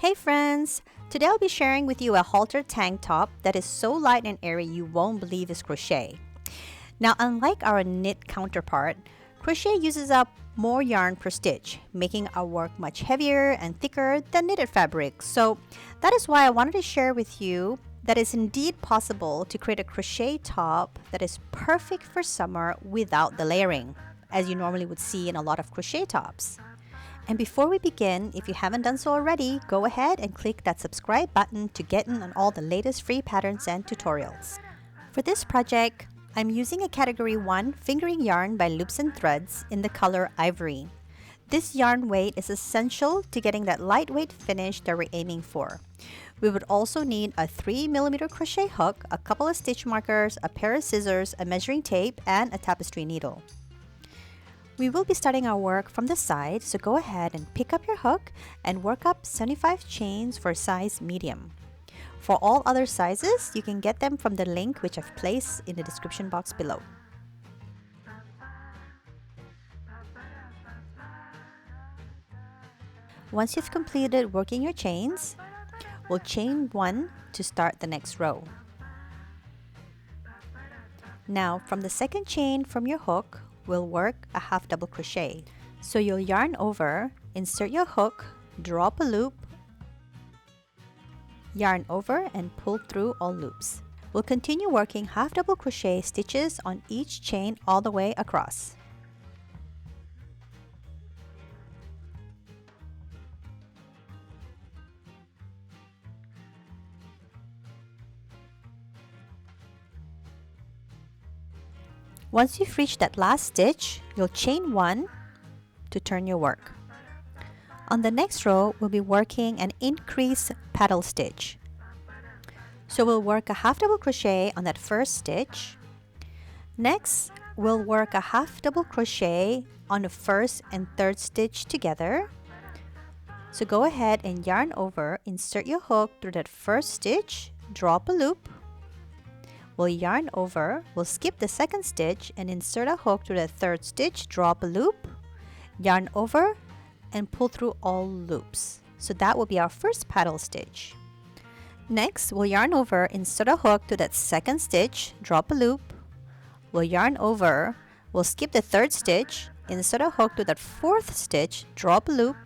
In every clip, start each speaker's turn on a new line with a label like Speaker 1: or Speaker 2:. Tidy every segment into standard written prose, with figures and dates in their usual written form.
Speaker 1: Hey friends! Today I'll be sharing with you a halter tank top that is so light and airy you won't believe is crochet. Now, unlike our knit counterpart, crochet uses up more yarn per stitch, making our work much heavier and thicker than knitted fabric. So that is why I wanted to share with you that it's indeed possible to create a crochet top that is perfect for summer without the layering, as you normally would see in a lot of crochet tops. And before we begin, if you haven't done so already, go ahead and click that subscribe button to get in on all the latest free patterns and tutorials. For this project, I'm using a category 1 fingering yarn by Loops and Threads in the color Ivory. This yarn weight is essential to getting that lightweight finish that we're aiming for. We would also need a 3mm crochet hook, a couple of stitch markers, a pair of scissors, a measuring tape, and a tapestry needle. We will be starting our work from the side, so go ahead and pick up your hook and work up 75 chains for size medium. For all other sizes, you can get them from the link which I've placed in the description box below. Once you've completed working your chains, we'll chain 1 to start the next row. Now, from the second chain from your hook, we'll work a half double crochet. So you'll yarn over, insert your hook, draw up a loop, yarn over and pull through all loops. We'll continue working half double crochet stitches on each chain all the way across. Once you've reached that last stitch, you'll chain 1 to turn your work. On the next row, we'll be working an increase paddle stitch. So we'll work a half double crochet on that first stitch. Next, we'll work a half double crochet on the first and third stitch together. So go ahead and yarn over, insert your hook through that first stitch, draw up a loop. We'll yarn over, we'll skip the second stitch and insert a hook through the third stitch, draw up a loop, yarn over, and pull through all loops. So that will be our first paddle stitch. Next, we'll yarn over, insert a hook through that second stitch, draw up a loop. We'll yarn over, we'll skip the third stitch, insert a hook through that fourth stitch, draw up a loop,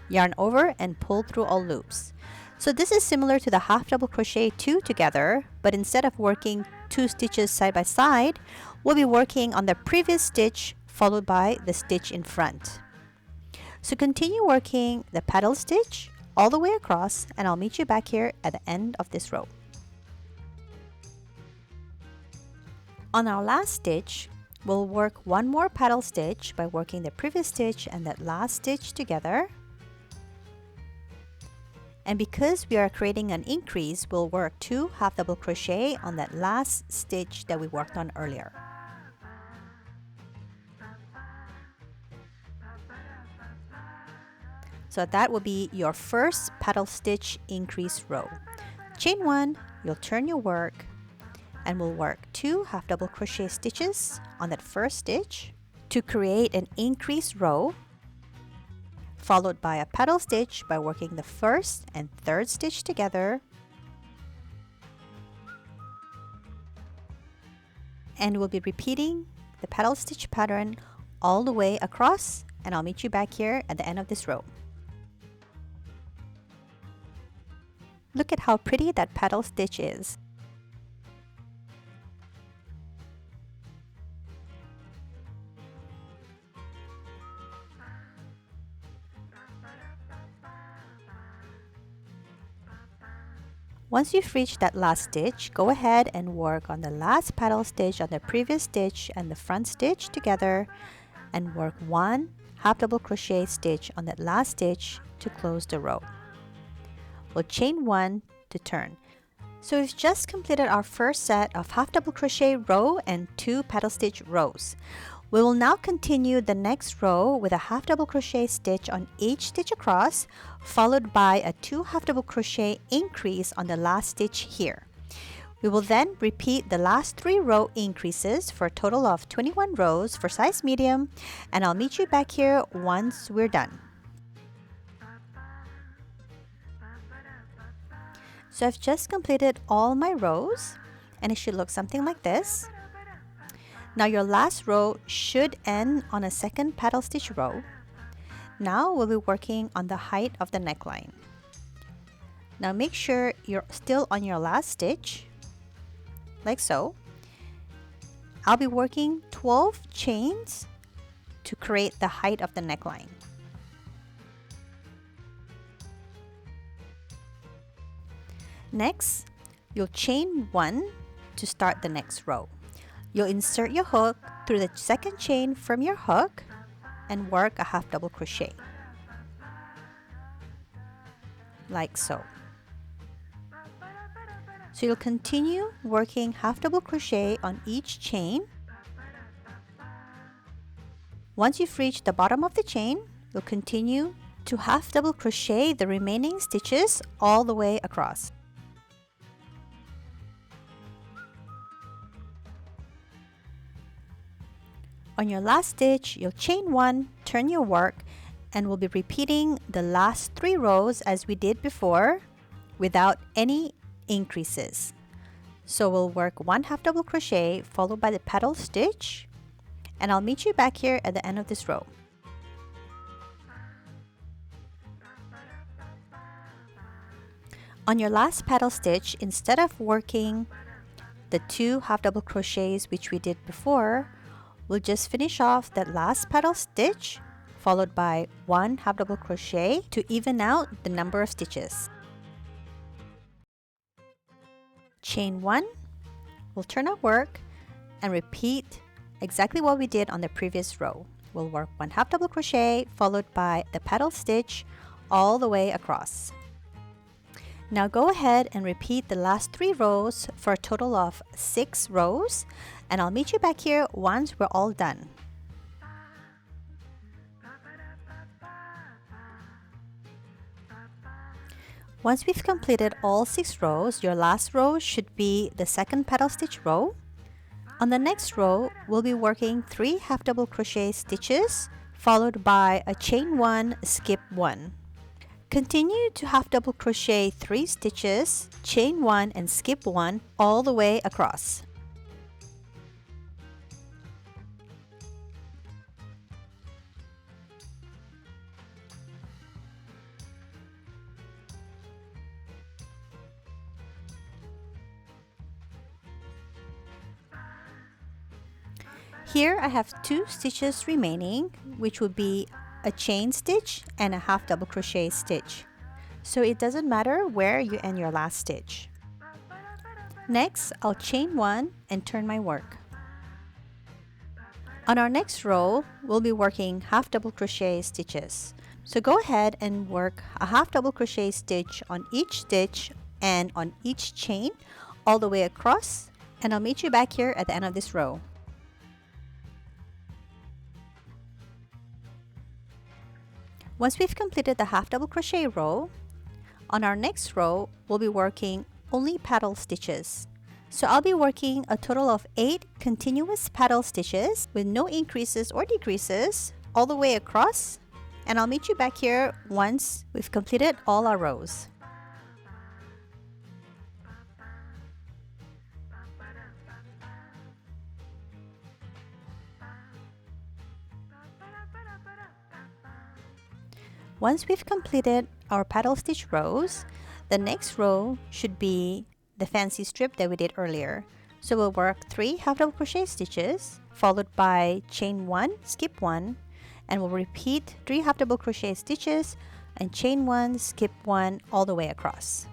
Speaker 1: yarn over, and pull through all loops. So this is similar to the half double crochet 2 together, but instead of working 2 stitches side by side, we'll be working on the previous stitch followed by the stitch in front. So continue working the paddle stitch all the way across, and I'll meet you back here at the end of this row. On our last stitch, we'll work one more paddle stitch by working the previous stitch and that last stitch together. And because we are creating an increase, we'll work 2 half double crochet on that last stitch that we worked on earlier. So that will be your first paddle stitch increase row. Chain 1, you'll turn your work, and we'll work 2 half double crochet stitches on that first stitch to create an increase row, followed by a paddle stitch by working the first and third stitch together, and we'll be repeating the paddle stitch pattern all the way across, and I'll meet you back here at the end of this row. Look at how pretty that paddle stitch is. Once you've reached that last stitch, go ahead and work on the last paddle stitch on the previous stitch and the front stitch together, and work 1 half double crochet stitch on that last stitch to close the row. We'll chain 1 to turn. So we've just completed our first set of half double crochet row and 2 paddle stitch rows. We will now continue the next row with a half double crochet stitch on each stitch across, followed by a 2 half double crochet increase on the last stitch here. We will then repeat the last 3 row increases for a total of 21 rows for size medium, and I'll meet you back here once we're done. So I've just completed all my rows and it should look something like this. Now your last row should end on a second paddle stitch row. Now we'll be working on the height of the neckline. Now make sure you're still on your last stitch, like so. I'll be working 12 chains to create the height of the neckline. Next, you'll chain 1 to start the next row. You'll insert your hook through the second chain from your hook and work a half double crochet, like so. So you'll continue working half double crochet on each chain. Once you've reached the bottom of the chain, you'll continue to half double crochet the remaining stitches all the way across. On your last stitch, you'll chain 1, turn your work, and we'll be repeating the last 3 rows as we did before without any increases. So we'll work 1 half double crochet followed by the paddle stitch, and I'll meet you back here at the end of this row. On your last paddle stitch, instead of working the 2 half double crochets which we did before, we'll just finish off that last paddle stitch followed by 1 half double crochet to even out the number of stitches. Chain 1, we'll turn our work and repeat exactly what we did on the previous row. We'll work 1 half double crochet followed by the paddle stitch all the way across. Now go ahead and repeat the last 3 rows for a total of 6 rows, and I'll meet you back here once we're all done. Once we've completed all 6 rows, your last row should be the second paddle stitch row. On the next row, we'll be working 3 half double crochet stitches followed by a chain 1, skip 1. Continue to half double crochet 3 stitches, chain 1 and skip 1 all the way across. Here I have 2 stitches remaining, which would be a chain stitch and a half double crochet stitch. So it doesn't matter where you end your last stitch. Next, I'll chain 1 and turn my work. On our next row, we'll be working half double crochet stitches. So go ahead and work a half double crochet stitch on each stitch and on each chain all the way across, and I'll meet you back here at the end of this row. Once we've completed the half double crochet row, on our next row, we'll be working only paddle stitches. So I'll be working a total of 8 continuous paddle stitches with no increases or decreases all the way across, and I'll meet you back here once we've completed all our rows. Once we've completed our paddle stitch rows, the next row should be the fancy strip that we did earlier. So we'll work 3 half double crochet stitches followed by chain 1, skip 1, and we'll repeat 3 half double crochet stitches and chain 1, skip 1 all the way across.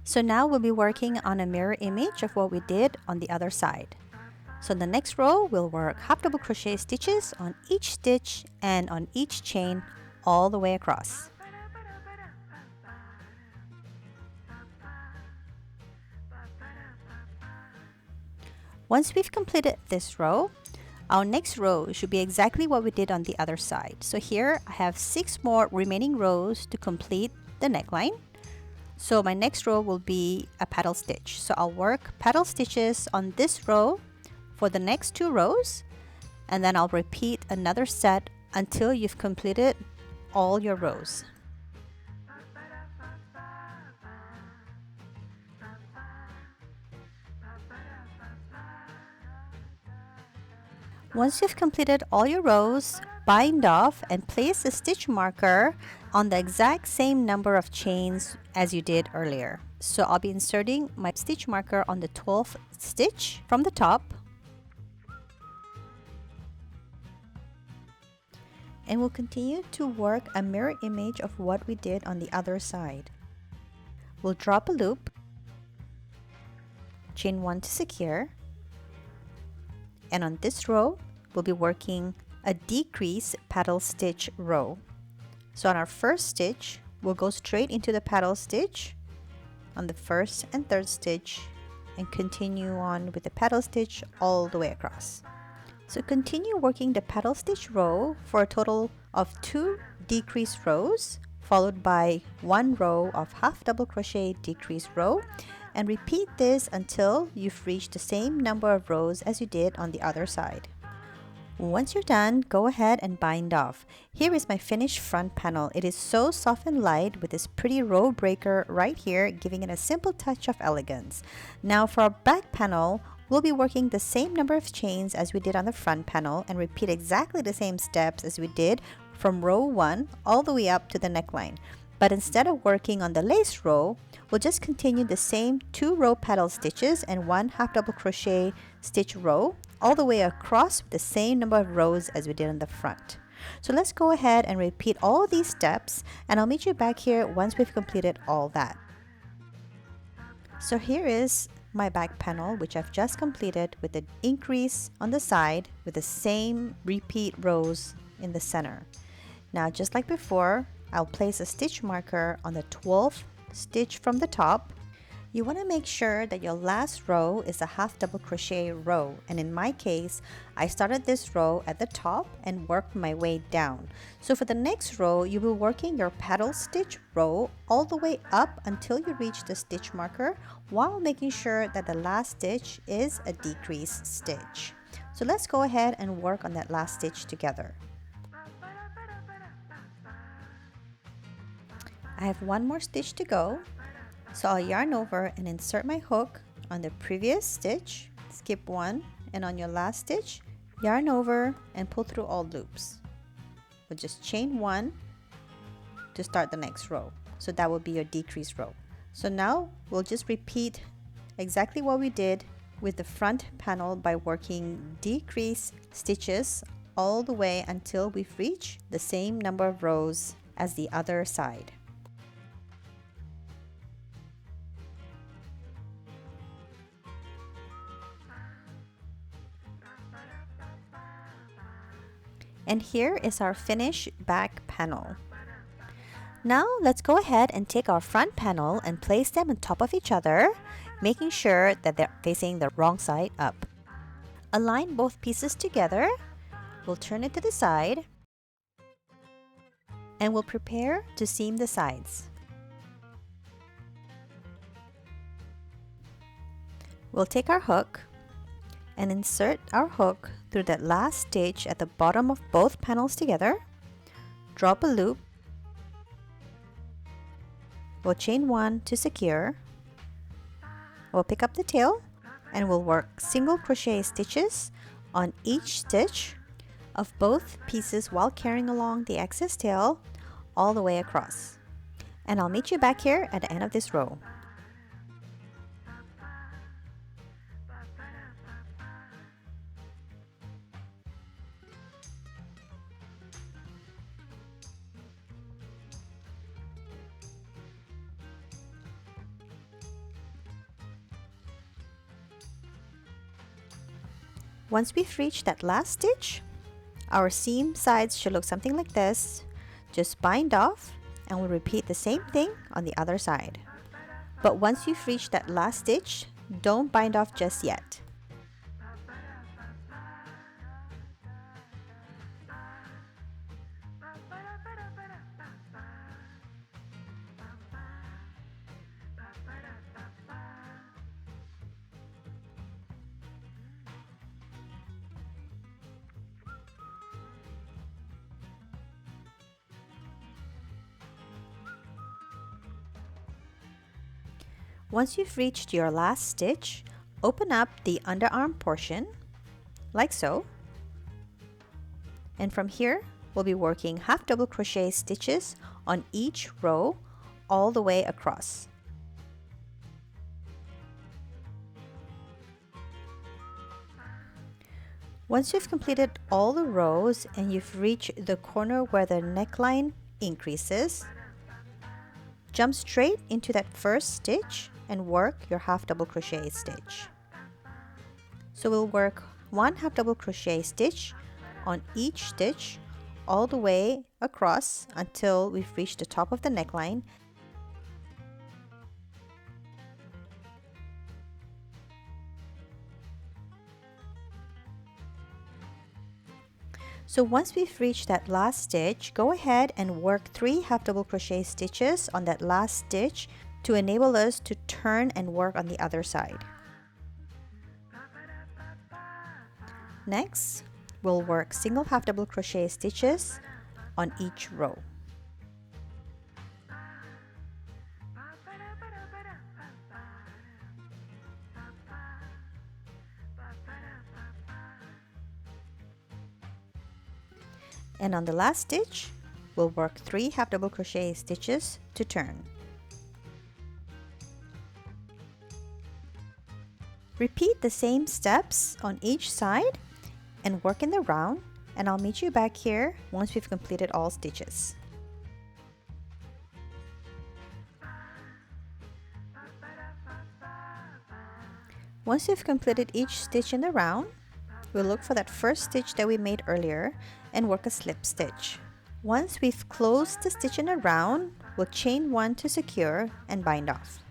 Speaker 1: So now we'll be working on a mirror image of what we did on the other side. So in the next row, we'll work half double crochet stitches on each stitch and on each chain all the way across. Once we've completed this row, our next row should be exactly what we did on the other side. So here I have 6 more remaining rows to complete the neckline. So my next row will be a paddle stitch. So I'll work paddle stitches on this row for the next 2 rows, and then I'll repeat another set until you've completed all your rows. Once you've completed all your rows, bind off and place the stitch marker on the exact same number of chains as you did earlier. So I'll be inserting my stitch marker on the 12th stitch from the top, and we'll continue to work a mirror image of what we did on the other side. We'll drop a loop, chain 1 to secure, and on this row we'll be working a decrease paddle stitch row. So on our first stitch, we'll go straight into the paddle stitch on the first and third stitch and continue on with the paddle stitch all the way across. So continue working the paddle stitch row for a total of 2 decrease rows, followed by 1 row of half double crochet decrease row, and repeat this until you've reached the same number of rows as you did on the other side. Once you're done, go ahead and bind off. Here is my finished front panel. It is so soft and light with this pretty row breaker right here, giving it a simple touch of elegance. Now for our back panel, we'll be working the same number of chains as we did on the front panel and repeat exactly the same steps as we did from row 1 all the way up to the neckline. But instead of working on the lace row, we'll just continue the same 2 row paddle stitches and 1 half double crochet stitch row all the way across with the same number of rows as we did on the front. So let's go ahead and repeat all these steps, and I'll meet you back here once we've completed all that. So here is my back panel, which I've just completed with an increase on the side with the same repeat rows in the center. Now just like before, I'll place a stitch marker on the 12th stitch from the top. You want to make sure that your last row is a half double crochet row, and in my case I started this row at the top and worked my way down. So for the next row, you will be working your paddle stitch row all the way up until you reach the stitch marker, while making sure that the last stitch is a decrease stitch. So let's go ahead and work on that last stitch together. I have one more stitch to go. So I'll yarn over and insert my hook on the previous stitch, skip 1, and on your last stitch, yarn over and pull through all loops. We'll just chain 1 to start the next row. So that will be your decrease row. So now we'll just repeat exactly what we did with the front panel by working decrease stitches all the way until we've reached the same number of rows as the other side. And here is our finished back panel. Now let's go ahead and take our front panel and place them on top of each other, making sure that they're facing the wrong side up. Align both pieces together. We'll turn it to the side and we'll prepare to seam the sides. We'll take our hook and insert our hook through that last stitch at the bottom of both panels together. Drop a loop. We'll chain 1 to secure. We'll pick up the tail and we'll work single crochet stitches on each stitch of both pieces while carrying along the excess tail all the way across. And I'll meet you back here at the end of this row. Once we've reached that last stitch, our seam sides should look something like this. Just bind off and we'll repeat the same thing on the other side. But once you've reached that last stitch, don't bind off just yet. Once you've reached your last stitch, open up the underarm portion, like so. And from here, we'll be working half double crochet stitches on each row all the way across. Once you've completed all the rows and you've reached the corner where the neckline increases, jump straight into that first stitch and work your half double crochet stitch. So we'll work one half double crochet stitch on each stitch all the way across until we've reached the top of the neckline. So once we've reached that last stitch, go ahead and work 3 half double crochet stitches on that last stitch to enable us to turn and work on the other side. Next, we'll work single half double crochet stitches on each row. And on the last stitch, we'll work 3 half double crochet stitches to turn. Repeat the same steps on each side and work in the round, and I'll meet you back here once we've completed all stitches. Once you've completed each stitch in the round, we'll look for that first stitch that we made earlier and work a slip stitch. Once we've closed the stitch in a round, we'll chain 1 to secure and bind off.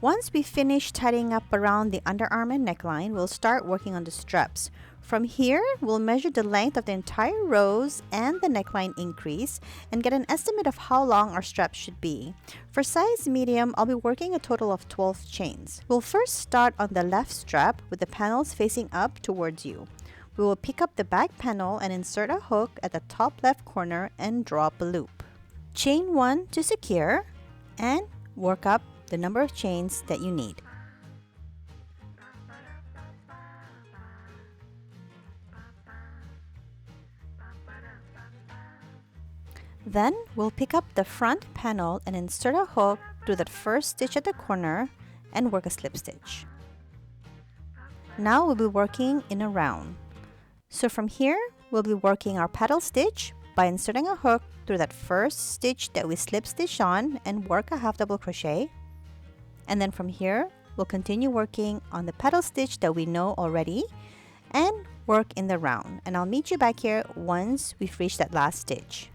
Speaker 1: Once we finish tidying up around the underarm and neckline, we'll start working on the straps. From here, we'll measure the length of the entire rows and the neckline increase and get an estimate of how long our straps should be. For size medium, I'll be working a total of 12 chains. We'll first start on the left strap with the panels facing up towards you. We will pick up the back panel and insert a hook at the top left corner and draw up a loop. Chain 1 to secure and work up the number of chains that you need. Then we'll pick up the front panel and insert a hook through that first stitch at the corner and work a slip stitch. Now we'll be working in a round. So from here, we'll be working our paddle stitch by inserting a hook through that first stitch that we slip stitched on and work a half double crochet. And then from here, we'll continue working on the paddle stitch that we know already and work in the round. And I'll meet you back here once we've reached that last stitch.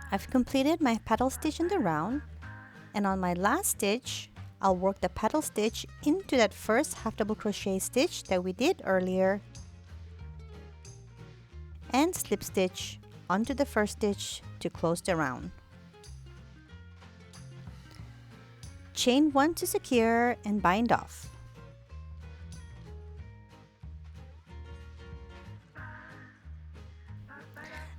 Speaker 1: I've completed my paddle stitch in the round, and on my last stitch, I'll work the paddle stitch into that first half double crochet stitch that we did earlier and slip stitch onto the first stitch to close the round. Chain 1 to secure and bind off.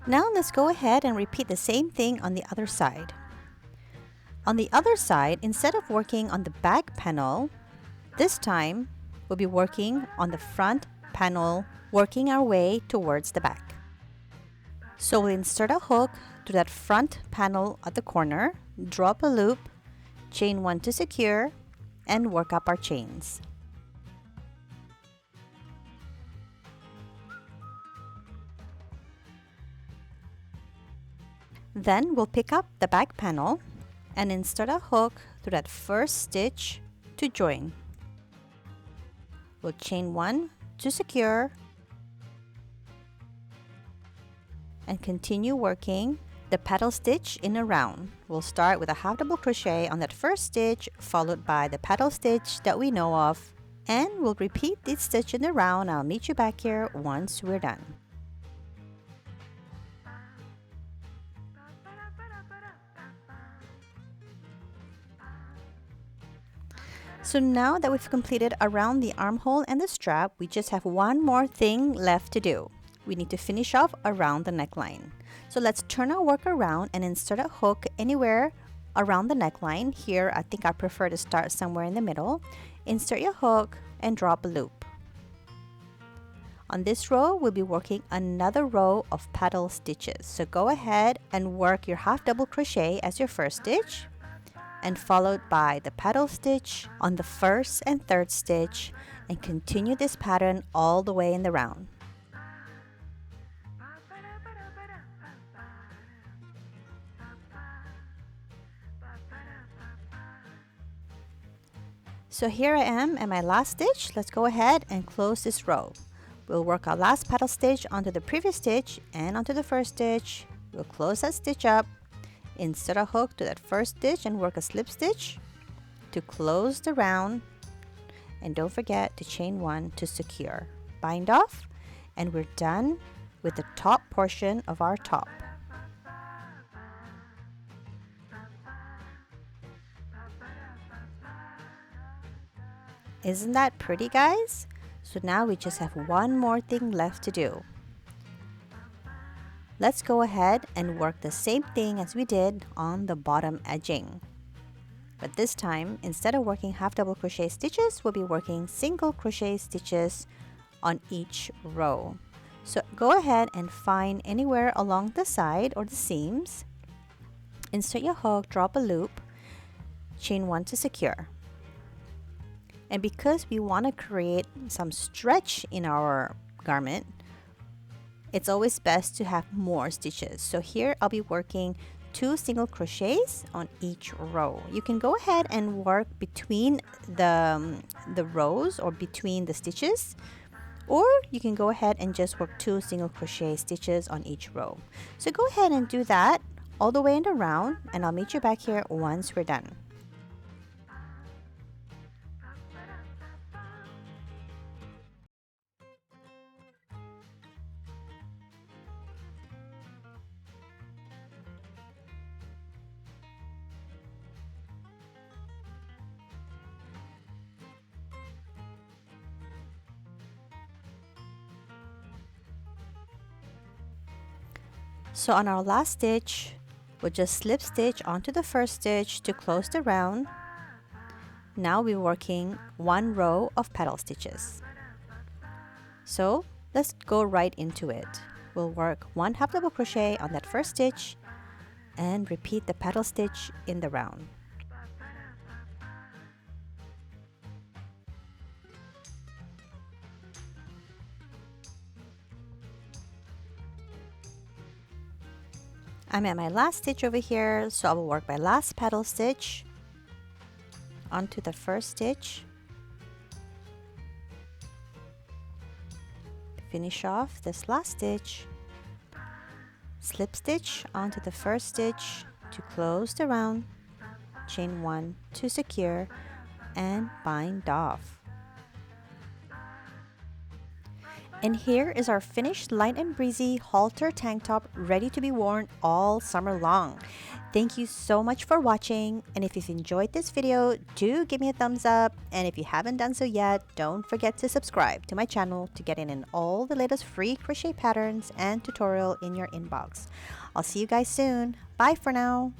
Speaker 1: Now let's go ahead and repeat the same thing on the other side. On the other side, instead of working on the back panel, this time we'll be working on the front panel, working our way towards the back. So we'll insert a hook to that front panel at the corner, drop a loop, chain 1 to secure, and work up our chains. Then we'll pick up the back panel and insert a hook through that first stitch to join. We'll chain 1 to secure and continue working the paddle stitch in a round. We'll start with a half double crochet on that first stitch, followed by the paddle stitch that we know of, and we'll repeat this stitch in the round. I'll meet you back here once we're done. So now that we've completed around the armhole and the strap, we just have one more thing left to do. We need to finish off around the neckline. So let's turn our work around and insert a hook anywhere around the neckline. Here, I think I prefer to start somewhere in the middle. Insert your hook and drop a loop. On this row, we'll be working another row of petal stitches. So go ahead and work your half double crochet as your first stitch, and followed by the petal stitch on the first and third stitch, and continue this pattern all the way in the round. So here I am at my last stitch. Let's go ahead and close this row. We'll work our last petal stitch onto the previous stitch and onto the first stitch. We'll close that stitch up, insert a hook to that first stitch and work a slip stitch to close the round, and don't forget to chain one to secure. Bind off, and we're done with the top portion of our top. Isn't that pretty, guys? So now we just have one more thing left to do. Let's go ahead and work the same thing as we did on the bottom edging. But this time, instead of working half double crochet stitches, we'll be working single crochet stitches on each row. So go ahead and find anywhere along the side or the seams. Insert your hook, drop a loop, chain one to secure. And because we want to create some stretch in our garment, it's always best to have more stitches. So here I'll be working 2 single crochets on each row. You can go ahead and work between the rows or between the stitches, or you can go ahead and just work 2 single crochet stitches on each row. So go ahead and do that all the way in the round, and I'll meet you back here once we're done. So on our last stitch, we'll just slip stitch onto the first stitch to close the round. Now we're working 1 row of petal stitches. So let's go right into it. We'll work 1 half double crochet on that first stitch and repeat the petal stitch in the round. I'm at my last stitch over here, so I will work my last petal stitch onto the first stitch. Finish off this last stitch, slip stitch onto the first stitch to close the round, chain 1 to secure, and bind off. And here is our finished light and breezy halter tank top, ready to be worn all summer long. Thank you so much for watching, and if you've enjoyed this video, do give me a thumbs up, and if you haven't done so yet, don't forget to subscribe to my channel to get in all the latest free crochet patterns and tutorial in your inbox. I'll see you guys soon. Bye for now.